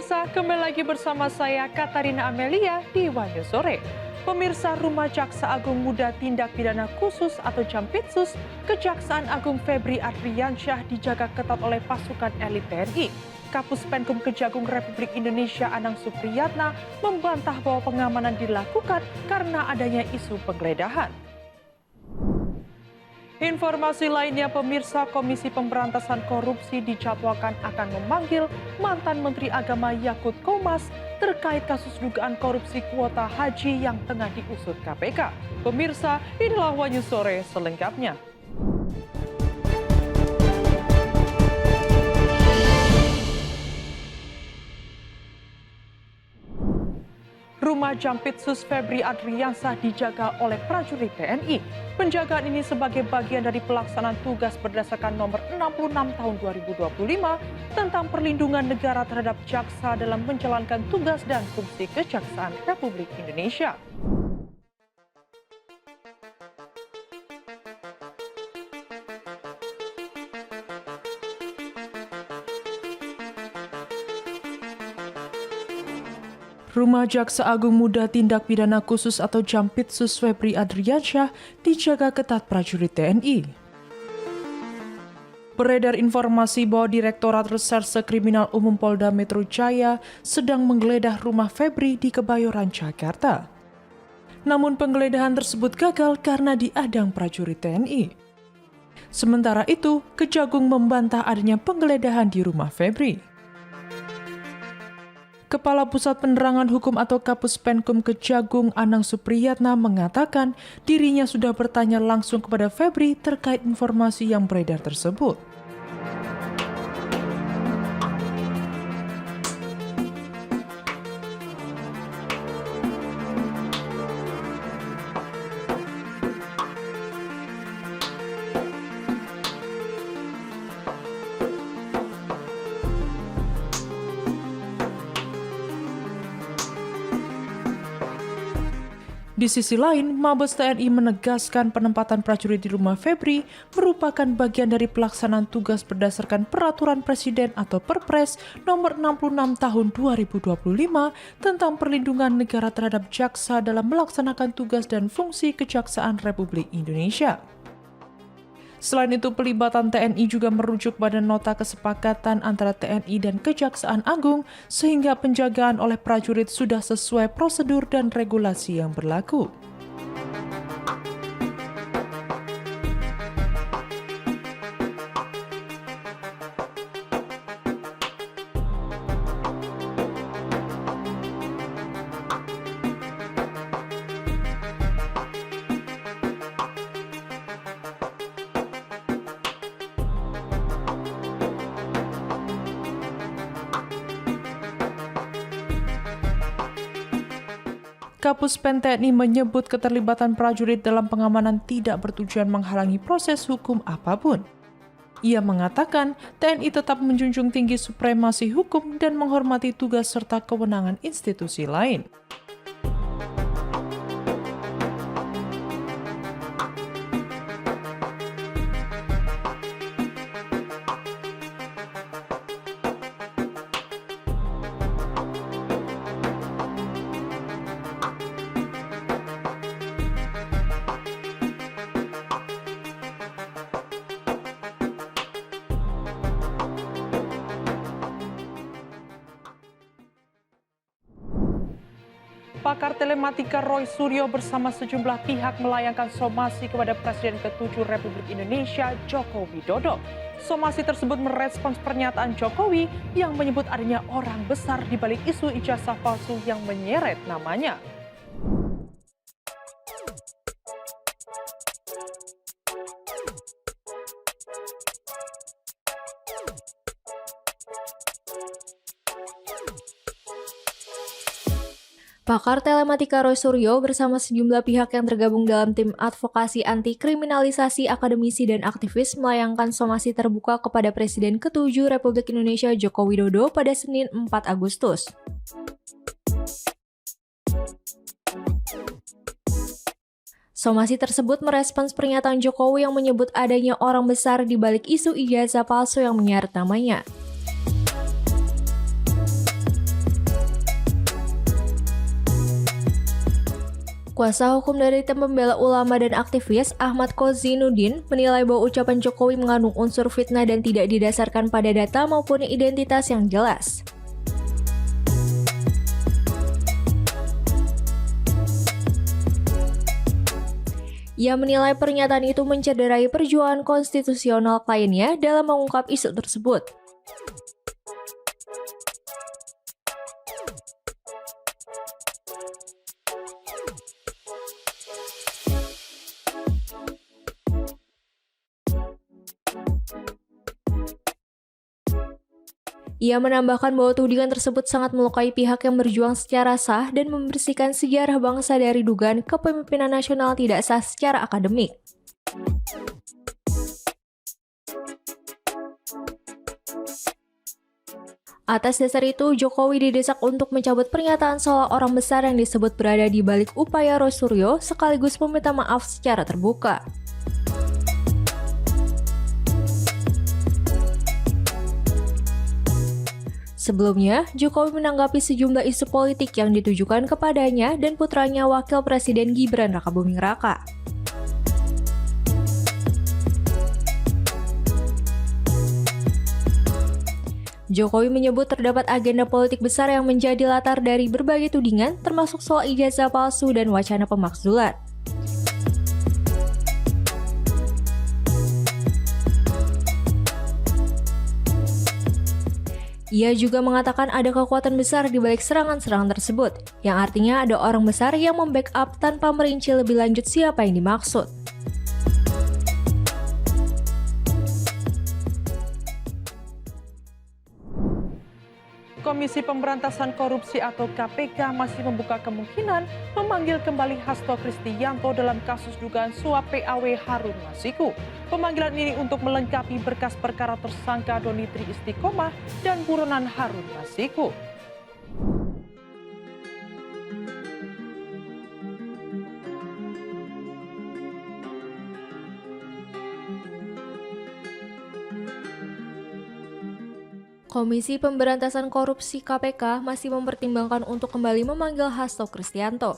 Pemirsa, kembali lagi bersama saya Katarina Amelia di Wanyu Sore. Pemirsa, Rumah Jaksa Agung Muda Tindak Pidana Khusus atau Jampitsus, Kejaksaan Agung Febri Adriansyah dijaga ketat oleh pasukan elit TNI. Kapus Penkum Kejagung Republik Indonesia Anang Supriyatna membantah bahwa pengamanan dilakukan karena adanya isu penggeledahan. Informasi lainnya, pemirsa, Komisi Pemberantasan Korupsi dijadwalkan akan memanggil mantan Menteri Agama Yakut Komas terkait kasus dugaan korupsi kuota haji yang tengah diusut KPK. Pemirsa, inilah Wanyu Sore selengkapnya. Rumah Jampitsus Febri Adriansyah dijaga oleh prajurit TNI. Penjagaan ini sebagai bagian dari pelaksanaan tugas berdasarkan nomor 66 tahun 2025 tentang perlindungan negara terhadap jaksa dalam menjalankan tugas dan fungsi Kejaksaan Republik Indonesia. Rumah Jaksa Agung Muda Tindak Pidana Khusus atau Jampitsus Febri Adriansyah dijaga ketat prajurit TNI. Beredar informasi bahwa Direktorat Reserse Kriminal Umum Polda Metro Jaya sedang menggeledah rumah Febri di Kebayoran, Jakarta. Namun penggeledahan tersebut gagal karena diadang prajurit TNI. Sementara itu, Kejagung membantah adanya penggeledahan di rumah Febri. Kepala Pusat Penerangan Hukum atau Kapus Penkum Kejagung Anang Supriyatna mengatakan dirinya sudah bertanya langsung kepada Febri terkait informasi yang beredar tersebut. Di sisi lain, Mabes TNI menegaskan penempatan prajurit di rumah Febri merupakan bagian dari pelaksanaan tugas berdasarkan Peraturan Presiden atau Perpres nomor 66 tahun 2025 tentang perlindungan negara terhadap jaksa dalam melaksanakan tugas dan fungsi Kejaksaan Republik Indonesia. Selain itu, pelibatan TNI juga merujuk pada nota kesepakatan antara TNI dan Kejaksaan Agung sehingga penjagaan oleh prajurit sudah sesuai prosedur dan regulasi yang berlaku. Kapus Pen TNI menyebut keterlibatan prajurit dalam pengamanan tidak bertujuan menghalangi proses hukum apapun. Ia mengatakan TNI tetap menjunjung tinggi supremasi hukum dan menghormati tugas serta kewenangan institusi lain. Pakar telematika Roy Suryo bersama sejumlah pihak melayangkan somasi kepada Presiden ke-7 Republik Indonesia Joko Widodo. Somasi tersebut merespons pernyataan Jokowi yang menyebut adanya orang besar di balik isu ijazah palsu yang menyeret namanya. Pakar telematika Roy Suryo bersama sejumlah pihak yang tergabung dalam tim advokasi anti kriminalisasi akademisi dan aktivis melayangkan somasi terbuka kepada Presiden ke-7 Republik Indonesia Joko Widodo pada Senin 4 Agustus. Somasi tersebut merespons pernyataan Jokowi yang menyebut adanya orang besar di balik isu ijazah palsu yang menyeret namanya. Kuasa hukum dari tim pembela ulama dan aktivis Ahmad Kozinuddin menilai bahwa ucapan Jokowi mengandung unsur fitnah dan tidak didasarkan pada data maupun identitas yang jelas. Ia menilai pernyataan itu mencederai perjuangan konstitusional kliennya dalam mengungkap isu tersebut. Ia menambahkan bahwa tudingan tersebut sangat melukai pihak yang berjuang secara sah dan membersihkan sejarah bangsa dari dugaan kepemimpinan nasional tidak sah secara akademik. Atas dasar itu, Jokowi didesak untuk mencabut pernyataan soal orang besar yang disebut berada di balik upaya Roy Suryo sekaligus meminta maaf secara terbuka. Sebelumnya, Jokowi menanggapi sejumlah isu politik yang ditujukan kepadanya dan putranya Wakil Presiden Gibran Rakabuming Raka. Jokowi menyebut terdapat agenda politik besar yang menjadi latar dari berbagai tudingan, termasuk soal ijazah palsu dan wacana pemakzulan. Ia juga mengatakan ada kekuatan besar di balik serangan-serangan tersebut, yang artinya ada orang besar yang membackup tanpa merinci lebih lanjut siapa yang dimaksud. Komisi Pemberantasan Korupsi atau KPK masih membuka kemungkinan memanggil kembali Hasto Kristianto dalam kasus dugaan suap PAW Harun Masiku. Pemanggilan ini untuk melengkapi berkas perkara tersangka Doni Tri Istiqomah dan buronan Harun Masiku. Komisi Pemberantasan Korupsi KPK masih mempertimbangkan untuk kembali memanggil Hasto Kristianto.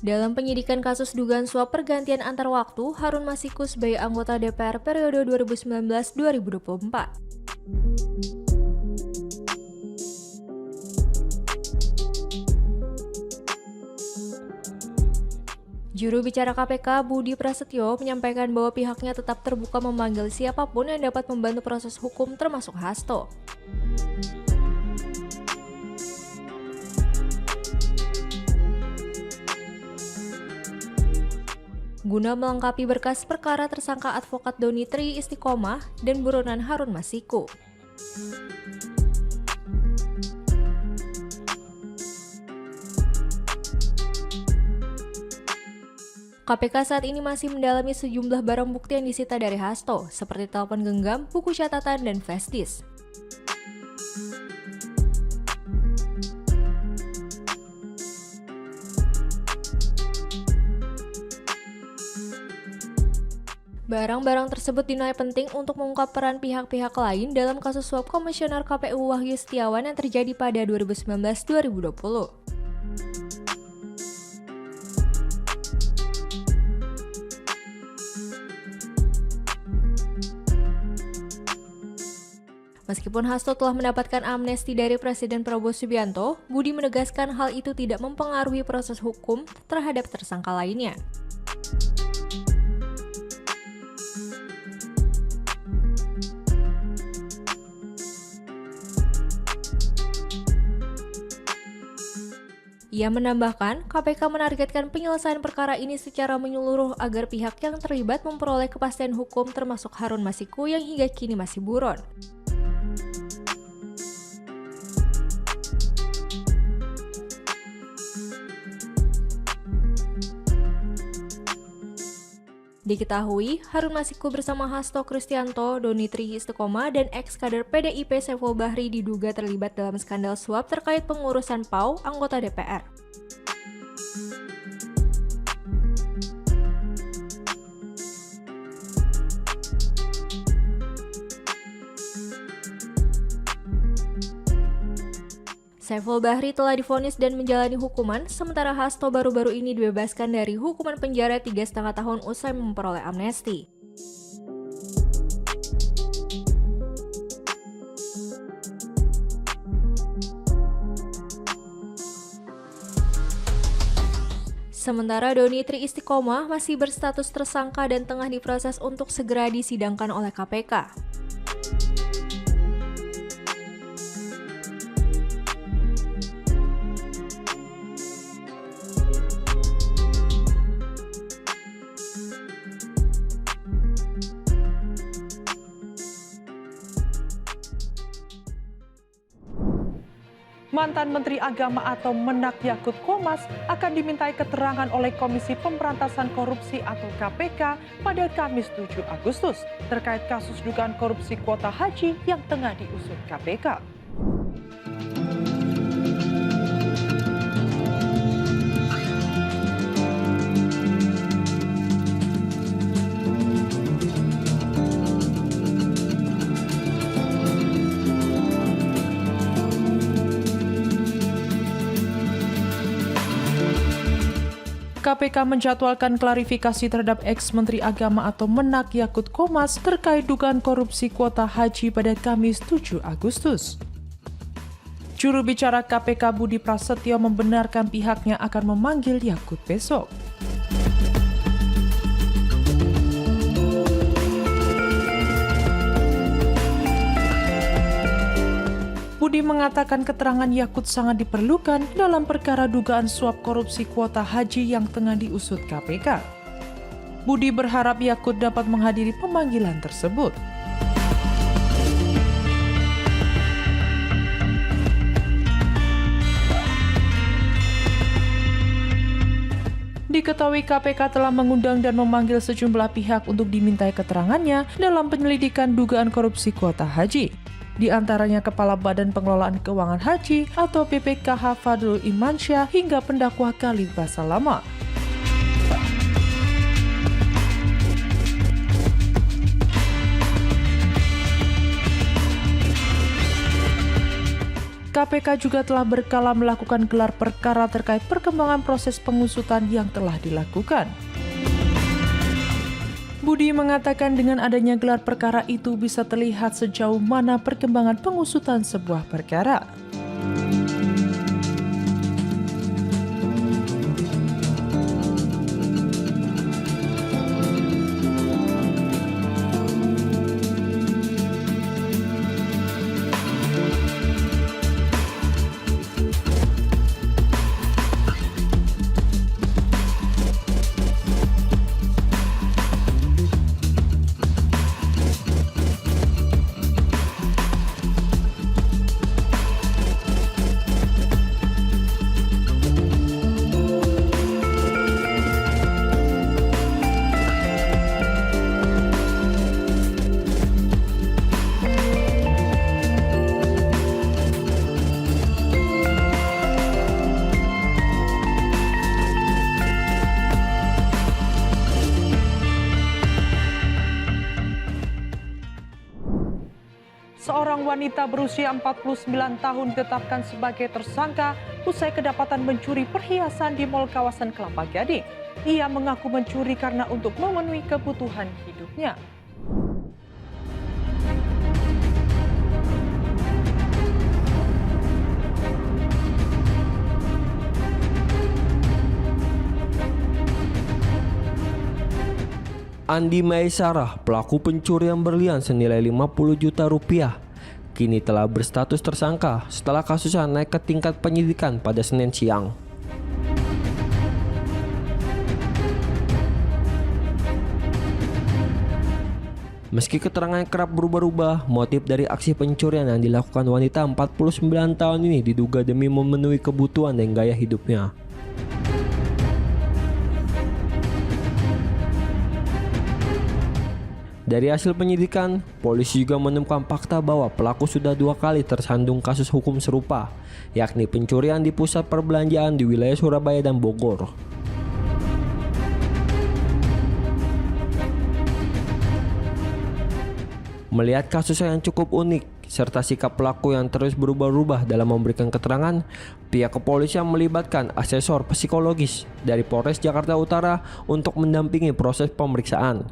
Dalam penyidikan kasus dugaan suap pergantian antar waktu, Harun Masiku sebagai anggota DPR periode 2019-2024. Juru bicara KPK Budi Prasetyo menyampaikan bahwa pihaknya tetap terbuka memanggil siapapun yang dapat membantu proses hukum termasuk Hasto. Guna melengkapi berkas perkara tersangka advokat Doni Tri Istiqomah dan buronan Harun Masiku. KPK saat ini masih mendalami sejumlah barang bukti yang disita dari Hasto, seperti telepon genggam, buku catatan, dan flash disk. Barang-barang tersebut dinilai penting untuk mengungkap peran pihak-pihak lain dalam kasus suap Komisioner KPU Wahyu Setiawan yang terjadi pada 2019-2020. Meskipun Hasto telah mendapatkan amnesti dari Presiden Prabowo Subianto, Budi menegaskan hal itu tidak mempengaruhi proses hukum terhadap tersangka lainnya. Ia menambahkan, KPK menargetkan penyelesaian perkara ini secara menyeluruh agar pihak yang terlibat memperoleh kepastian hukum termasuk Harun Masiku yang hingga kini masih buron. Diketahui, Harun Masiku bersama Hasto Kristianto, Doni Tri Istiqomah, dan ex-kader PDIP Saiful Bahri diduga terlibat dalam skandal suap terkait pengurusan PAU anggota DPR. Saiful Bahri telah divonis dan menjalani hukuman, sementara Hasto baru-baru ini dibebaskan dari hukuman penjara 3,5 tahun usai memperoleh amnesti. Sementara Doni Tri Istiqomah masih berstatus tersangka dan tengah diproses untuk segera disidangkan oleh KPK. Mantan Menteri Agama atau Menak Yakut Komas akan dimintai keterangan oleh Komisi Pemberantasan Korupsi atau KPK pada Kamis 7 Agustus terkait kasus dugaan korupsi kuota haji yang tengah diusut KPK. KPK menjadwalkan klarifikasi terhadap ex-Menteri Agama atau Menak Yakut Komas terkait dugaan korupsi kuota haji pada Kamis 7 Agustus. Juru bicara KPK Budi Prasetyo membenarkan pihaknya akan memanggil Yakut besok. Budi mengatakan keterangan Yakut sangat diperlukan dalam perkara dugaan suap korupsi kuota haji yang tengah diusut KPK. Budi berharap Yakut dapat menghadiri pemanggilan tersebut. Diketahui KPK telah mengundang dan memanggil sejumlah pihak untuk dimintai keterangannya dalam penyelidikan dugaan korupsi kuota haji. Di antaranya Kepala Badan Pengelolaan Keuangan Haji atau BPKH Fadlul Imansyah hingga pendakwa Khalid Basalamah. KPK juga telah berkala melakukan gelar perkara terkait perkembangan proses pengusutan yang telah dilakukan. Budi mengatakan dengan adanya gelar perkara itu bisa terlihat sejauh mana perkembangan pengusutan sebuah perkara. Seorang wanita berusia 49 tahun ditetapkan sebagai tersangka usai kedapatan mencuri perhiasan di mal kawasan Kelapa Gading. Ia mengaku mencuri karena untuk memenuhi kebutuhan hidupnya. Andi Maisarah, pelaku pencurian berlian senilai 50 juta rupiah, kini telah berstatus tersangka setelah kasusnya naik ke tingkat penyidikan pada Senin siang. Meski keterangannya kerap berubah-ubah, motif dari aksi pencurian yang dilakukan wanita 49 tahun ini diduga demi memenuhi kebutuhan dan gaya hidupnya. Dari hasil penyidikan, polisi juga menemukan fakta bahwa pelaku sudah 2 kali tersandung kasus hukum serupa, yakni pencurian di pusat perbelanjaan di wilayah Surabaya dan Bogor. Melihat kasus yang cukup unik serta sikap pelaku yang terus berubah-ubah dalam memberikan keterangan, pihak kepolisian melibatkan asesor psikologis dari Polres Jakarta Utara untuk mendampingi proses pemeriksaan.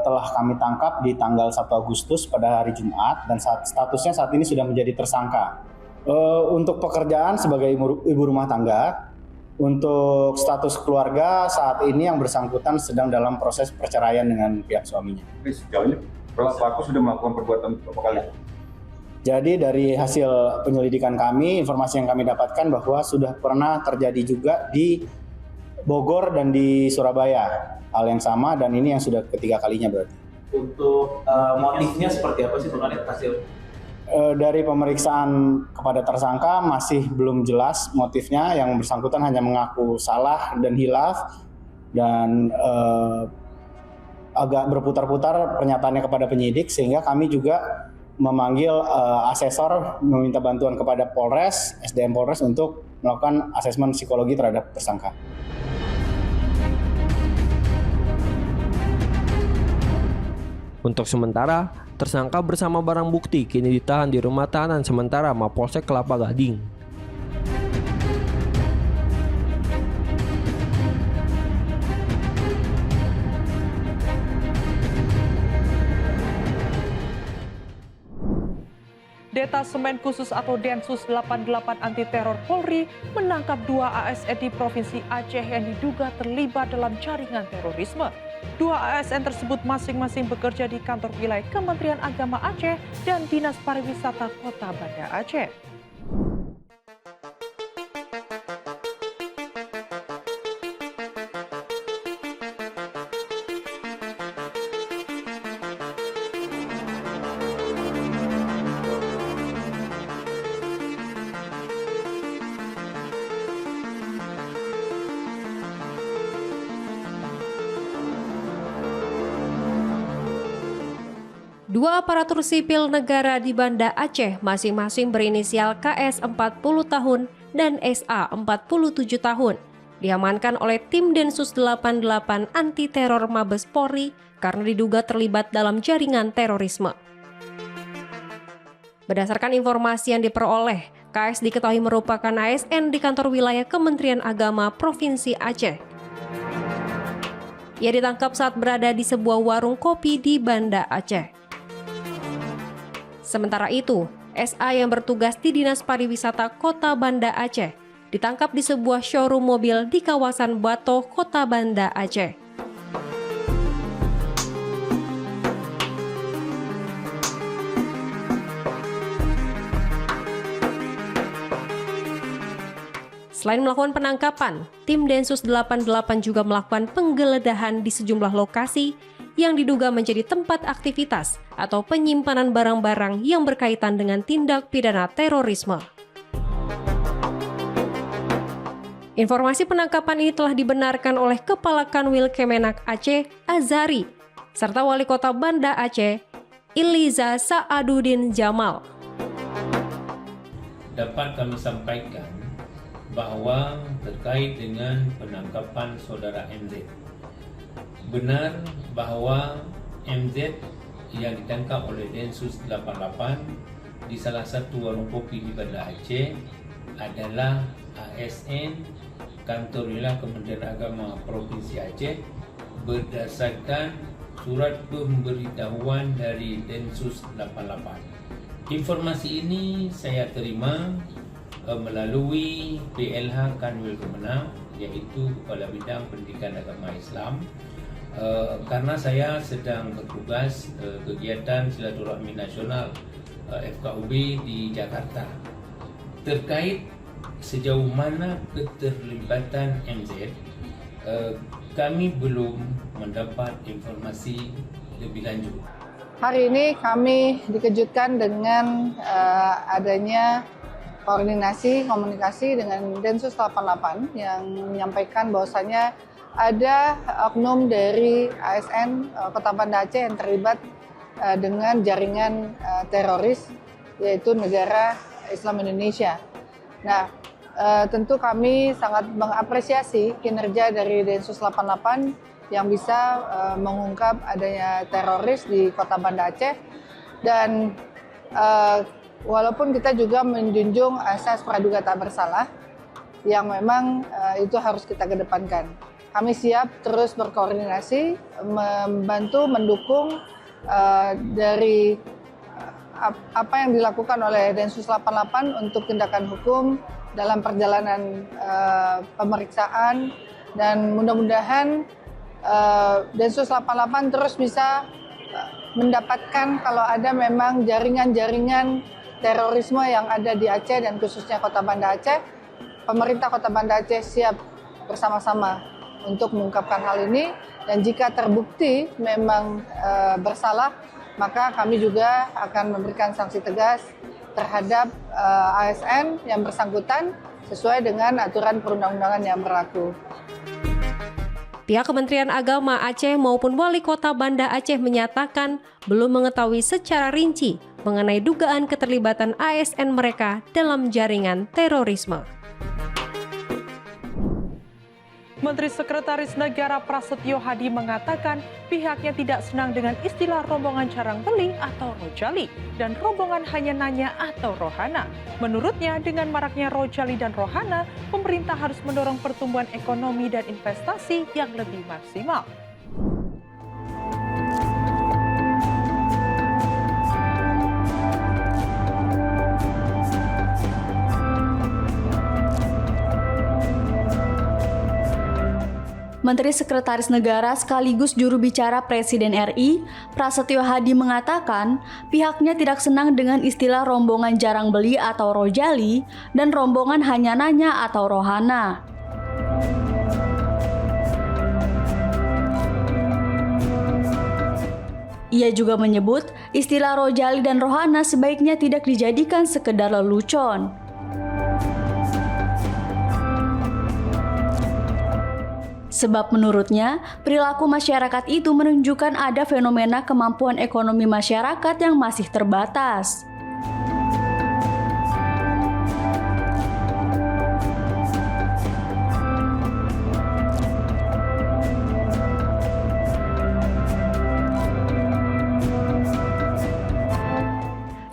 Telah kami tangkap di tanggal 1 Agustus pada hari Jumat dan statusnya saat ini sudah menjadi tersangka. Untuk pekerjaan sebagai ibu rumah tangga, untuk status keluarga saat ini yang bersangkutan sedang dalam proses perceraian dengan pihak suaminya. Sejauh ini pelaku sudah melakukan perbuatan berapa kali? Jadi dari hasil penyelidikan kami, informasi yang kami dapatkan bahwa sudah pernah terjadi juga di Bogor dan di Surabaya. Hal yang sama dan ini yang sudah ketiga kalinya berarti. Untuk motifnya seperti apa sih Bang hasil? Dari pemeriksaan kepada tersangka masih belum jelas motifnya. Yang bersangkutan hanya mengaku salah dan hilaf dan agak berputar-putar pernyataannya kepada penyidik, sehingga kami juga memanggil asesor meminta bantuan kepada Polres, SDM Polres untuk melakukan asesmen psikologi terhadap tersangka. Untuk sementara, tersangka bersama barang bukti kini ditahan di rumah tahanan sementara Mapolsek Kelapa Gading. Detasemen Khusus atau Densus 88 Anti Teror Polri menangkap 2 ASN di Provinsi Aceh yang diduga terlibat dalam jaringan terorisme. 2 ASN tersebut masing-masing bekerja di kantor wilayah Kementerian Agama Aceh dan Dinas Pariwisata Kota Banda Aceh. Dua aparatur sipil negara di Banda Aceh masing-masing berinisial KS 40 tahun dan SA 47 tahun diamankan oleh tim Densus 88 Anti Teror Mabes Polri karena diduga terlibat dalam jaringan terorisme. Berdasarkan informasi yang diperoleh, KS diketahui merupakan ASN di kantor wilayah Kementerian Agama Provinsi Aceh. Ia ditangkap saat berada di sebuah warung kopi di Banda Aceh. Sementara itu, SA yang bertugas di Dinas Pariwisata Kota Banda Aceh ditangkap di sebuah showroom mobil di kawasan Bato, Kota Banda Aceh. Selain melakukan penangkapan, tim Densus 88 juga melakukan penggeledahan di sejumlah lokasi yang diduga menjadi tempat aktivitas atau penyimpanan barang-barang yang berkaitan dengan tindak pidana terorisme. Informasi penangkapan ini telah dibenarkan oleh Kepala Kanwil Kemenak Aceh, Azari, serta Wali Kota Banda Aceh, Iliza Sa'aduddin Jamal. Dapat kami sampaikan bahwa terkait dengan penangkapan saudara MZ, benar bahwa MZ yang ditangkap oleh Densus 88 di salah satu warung kopi di Banda Aceh adalah ASN Kantor Wilayah Kementerian Agama Provinsi Aceh berdasarkan surat pemberitahuan dari Densus 88. Informasi ini saya terima melalui PLH Kanwil Kemenang, yaitu Kepala Bidang Pendidikan Agama Islam, karena saya sedang bertugas kegiatan silaturahmi nasional FKUB di Jakarta. Terkait sejauh mana keterlibatan MZ, kami belum mendapat informasi lebih lanjut. Hari ini kami dikejutkan dengan adanya komunikasi dengan Densus 88 yang menyampaikan bahwasanya ada oknum dari ASN Kota Banda Aceh yang terlibat dengan jaringan teroris, yaitu Negara Islam Indonesia. Nah, tentu kami sangat mengapresiasi kinerja dari Densus 88 yang bisa mengungkap adanya teroris di Kota Banda Aceh. Dan walaupun kita juga menjunjung asas praduga tak bersalah, yang memang itu harus kita kedepankan. Kami siap terus berkoordinasi, membantu, mendukung dari apa yang dilakukan oleh Densus 88 untuk tindakan hukum dalam perjalanan pemeriksaan, dan mudah-mudahan Densus 88 terus bisa mendapatkan kalau ada memang jaringan-jaringan terorisme yang ada di Aceh dan khususnya Kota Banda Aceh. Pemerintah Kota Banda Aceh siap bersama-sama untuk mengungkapkan hal ini, dan jika terbukti memang bersalah, maka kami juga akan memberikan sanksi tegas terhadap ASN yang bersangkutan sesuai dengan aturan perundang-undangan yang berlaku. Pihak Kementerian Agama Aceh maupun Wali Kota Banda Aceh menyatakan belum mengetahui secara rinci mengenai dugaan keterlibatan ASN mereka dalam jaringan terorisme. Menteri Sekretaris Negara Prasetyo Hadi mengatakan pihaknya tidak senang dengan istilah rombongan jarang beli atau rojali dan rombongan hanya nanya atau rohana. Menurutnya, dengan maraknya rojali dan rohana, pemerintah harus mendorong pertumbuhan ekonomi dan investasi yang lebih maksimal. Menteri Sekretaris Negara sekaligus juru bicara Presiden RI, Prasetyo Hadi mengatakan pihaknya tidak senang dengan istilah rombongan jarang beli atau rojali dan rombongan hanya nanya atau rohana. Ia juga menyebut istilah rojali dan rohana sebaiknya tidak dijadikan sekedar lelucon. Sebab menurutnya, perilaku masyarakat itu menunjukkan ada fenomena kemampuan ekonomi masyarakat yang masih terbatas.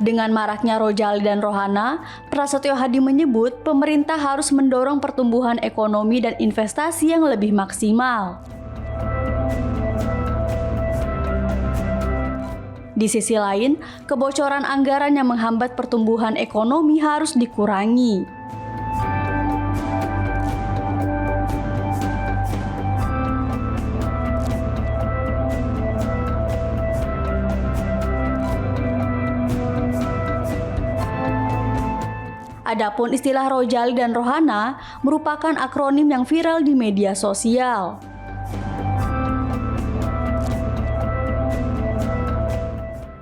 Dengan maraknya rojali dan rohana, Prasetyo Hadi menyebut pemerintah harus mendorong pertumbuhan ekonomi dan investasi yang lebih maksimal. Di sisi lain, kebocoran anggaran yang menghambat pertumbuhan ekonomi harus dikurangi. Adapun istilah rojali dan rohana merupakan akronim yang viral di media sosial.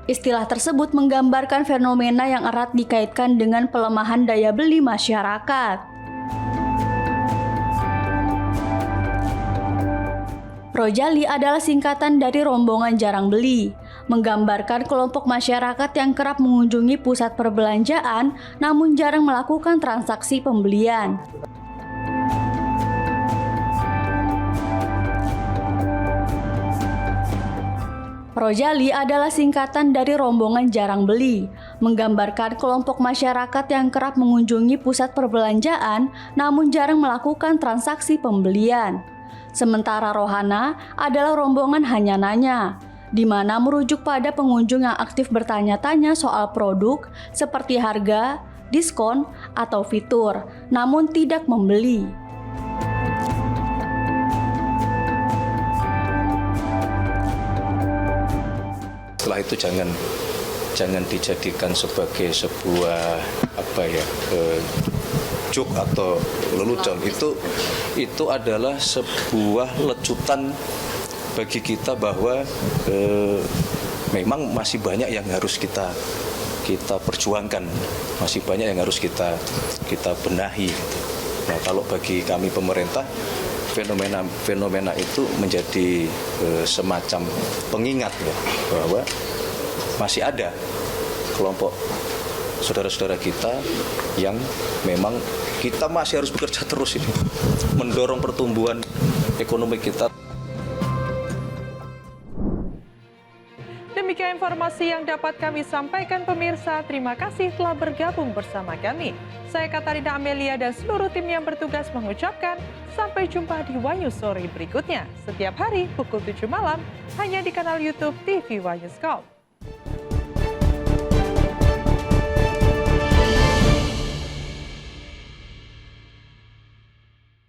Istilah tersebut menggambarkan fenomena yang erat dikaitkan dengan pelemahan daya beli masyarakat. Rojali adalah singkatan dari rombongan jarang beli, menggambarkan kelompok masyarakat yang kerap mengunjungi pusat perbelanjaan namun jarang melakukan transaksi pembelian. Rojali adalah singkatan dari rombongan jarang beli, menggambarkan kelompok masyarakat yang kerap mengunjungi pusat perbelanjaan namun jarang melakukan transaksi pembelian. Sementara rohana adalah rombongan hanya nanya, di mana merujuk pada pengunjung yang aktif bertanya-tanya soal produk seperti harga, diskon, atau fitur, namun tidak membeli. Setelah itu jangan dijadikan sebagai sebuah joke atau lelucon. Itu adalah sebuah lecutan bagi kita bahwa memang masih banyak yang harus kita perjuangkan, masih banyak yang harus kita benahi. Nah, kalau bagi kami pemerintah, fenomena itu menjadi semacam pengingat ya, bahwa masih ada kelompok saudara-saudara kita yang memang kita masih harus bekerja terus ini, mendorong pertumbuhan ekonomi kita. Demikian informasi yang dapat kami sampaikan pemirsa. Terima kasih telah bergabung bersama kami. Saya Katarina Amelia dan seluruh tim yang bertugas mengucapkan sampai jumpa di Wanyu Sore berikutnya. Setiap hari pukul 7 malam hanya di kanal YouTube TV Wanyuscope.